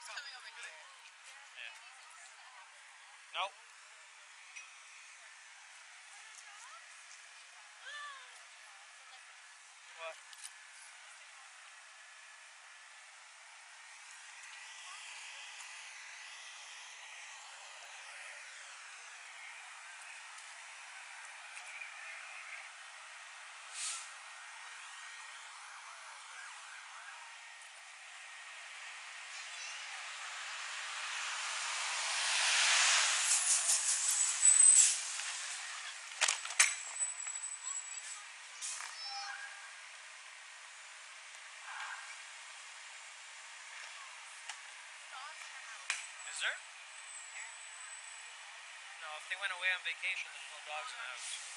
dog's coming over here. Yeah. Nope. What? Is there? No, if they went away on vacation, there's no dogs in the house.